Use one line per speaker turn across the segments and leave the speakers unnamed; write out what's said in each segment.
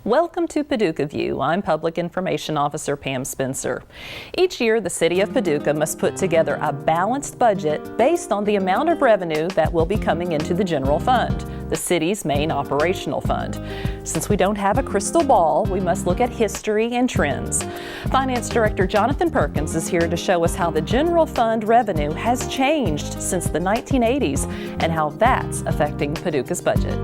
Welcome to Paducah View. I'm Public Information Officer Pam Spencer. Each year, the City of Paducah must put together a balanced budget based on the amount of revenue that will be coming into the general fund, the city's main operational fund. Since we don't have a crystal ball, we must look at history and trends. Finance Director Jonathan Perkins is here to show us how the general fund revenue has changed since the 1980s and how that's affecting Paducah's budget.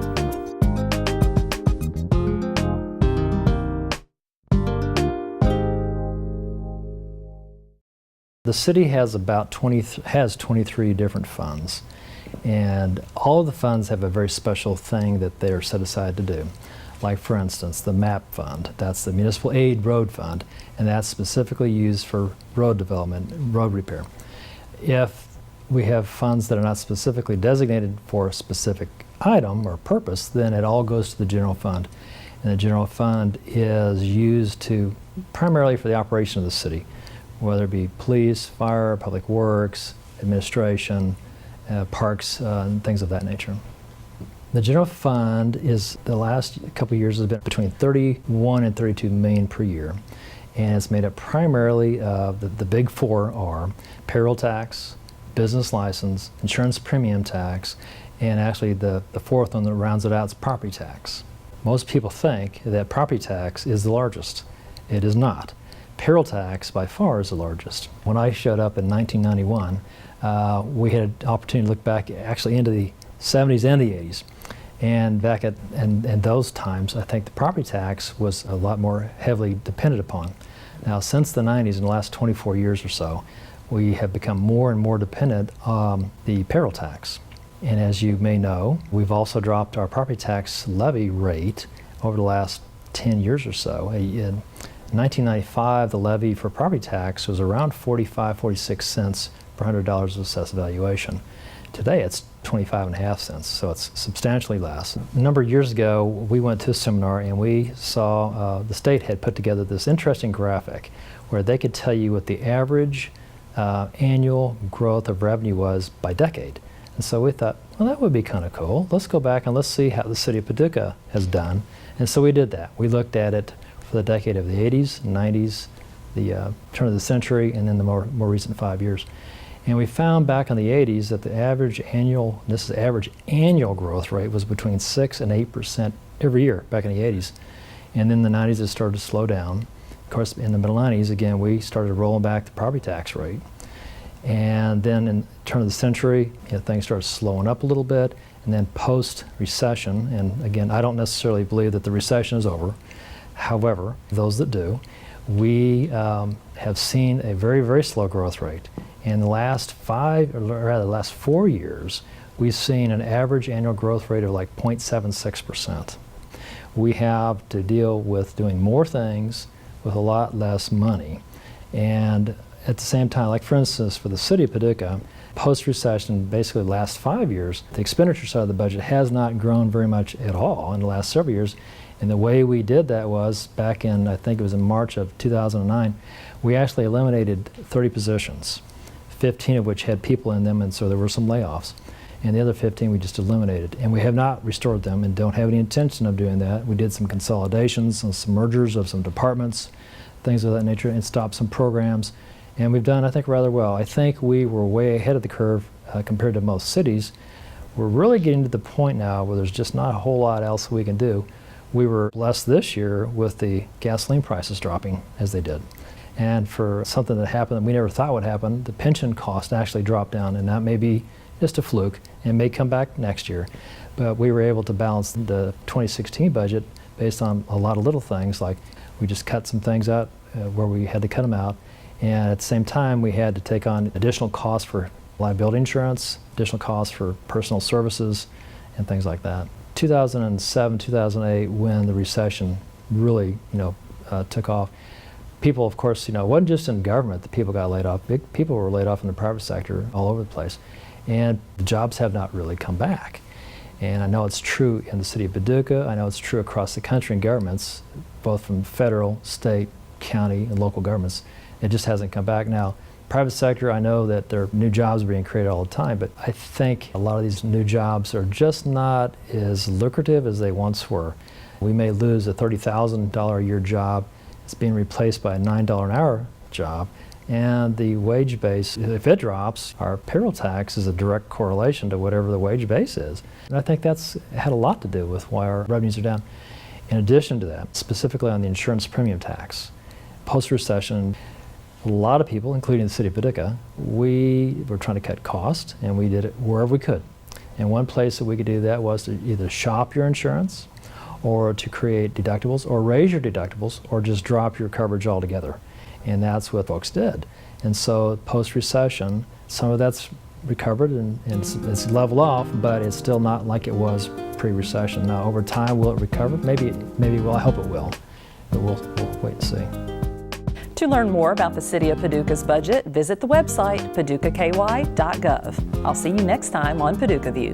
The city has about 23 different funds, and all of the funds have a very special thing that they are set aside to do. Like, for instance, the MAP fund, that's the Municipal Aid Road Fund, and that's specifically used for road development, road repair. If we have funds that are not specifically designated for a specific item or purpose, then it all goes to the general fund. And the general fund is used primarily for the operation of the city, whether it be police, fire, public works, administration, parks, and things of that nature. The general fund is, the last couple of years, has been between 31 and 32 million per year. And it's made up primarily of the big four are payroll tax, business license, insurance premium tax, and actually the fourth one that rounds it out is property tax. Most people think that property tax is the largest. It is not. Payroll tax by far is the largest. When I showed up in 1991, we had an opportunity to look back actually into the 70s and the 80s. And back in those times, I think the property tax was a lot more heavily depended upon. Now, since the 90s, in the last 24 years or so, we have become more and more dependent on the payroll tax. And as you may know, we've also dropped our property tax levy rate over the last 10 years or so. In 1995, the levy for property tax was around 46 cents per $100 of assessed valuation. Today it's 25.5 cents, so it's substantially less. A number of years ago, we went to a seminar and we saw the state had put together this interesting graphic where they could tell you what the average annual growth of revenue was by decade. And so we thought, well, that would be kind of cool. Let's go back and let's see how the City of Paducah has done. And so we did that. We looked at it for the decade of the 80s, 90s, the turn of the century, and then the more recent 5 years. And we found back in the 80s that the average annual growth rate was between 6 and 8% every year back in the 80s. And then in the 90s it started to slow down. Of course, in the middle 90s, again, we started rolling back the property tax rate. And then in the turn of the century, things started slowing up a little bit. And then post-recession, and again, I don't necessarily believe that the recession is over. However, those that do, we have seen a very, very slow growth rate. In the last 4 years, we've seen an average annual growth rate of like 0.76%. We have to deal with doing more things with a lot less money. And at the same time, like for instance, for the City of Paducah, post-recession, basically the last 5 years, the expenditure side of the budget has not grown very much at all in the last several years. And the way we did that was back in, I think it was in March of 2009, we actually eliminated 30 positions, 15 of which had people in them, and so there were some layoffs. And the other 15 we just eliminated. And we have not restored them and don't have any intention of doing that. We did some consolidations and some mergers of some departments, things of that nature, and stopped some programs. And we've done, I think, rather well. I think we were way ahead of the curve compared to most cities. We're really getting to the point now where there's just not a whole lot else we can do. We were blessed this year with the gasoline prices dropping as they did. And for something that happened that we never thought would happen, the pension cost actually dropped down, and that may be just a fluke and may come back next year. But we were able to balance the 2016 budget based on a lot of little things, like we just cut some things out where we had to cut them out. And at the same time, we had to take on additional costs for liability insurance, additional costs for personal services, and things like that. 2007, 2008, when the recession really, took off, people, of course, it wasn't just in government that people got laid off. Big people were laid off in the private sector all over the place, and the jobs have not really come back. And I know it's true in the City of Paducah. I know it's true across the country in governments, both from federal, state, county, and local governments. It just hasn't come back. Now, private sector, I know that there are new jobs being created all the time, but I think a lot of these new jobs are just not as lucrative as they once were. We may lose a $30,000 a year job. It's being replaced by a $9 an hour job. And the wage base, if it drops, our payroll tax is a direct correlation to whatever the wage base is. And I think that's had a lot to do with why our revenues are down. In addition to that, specifically on the insurance premium tax, post-recession, a lot of people, including the City of Paducah, we were trying to cut costs, and we did it wherever we could. And one place that we could do that was to either shop your insurance, or to create deductibles, or raise your deductibles, or just drop your coverage altogether. And that's what folks did. And so post-recession, some of that's recovered and it's leveled off, but it's still not like it was pre-recession. Now, over time, will it recover? Maybe will. I hope it will. But we'll wait and see.
To learn more about the City of Paducah's budget, visit the website paducahky.gov. I'll see you next time on Paducah View.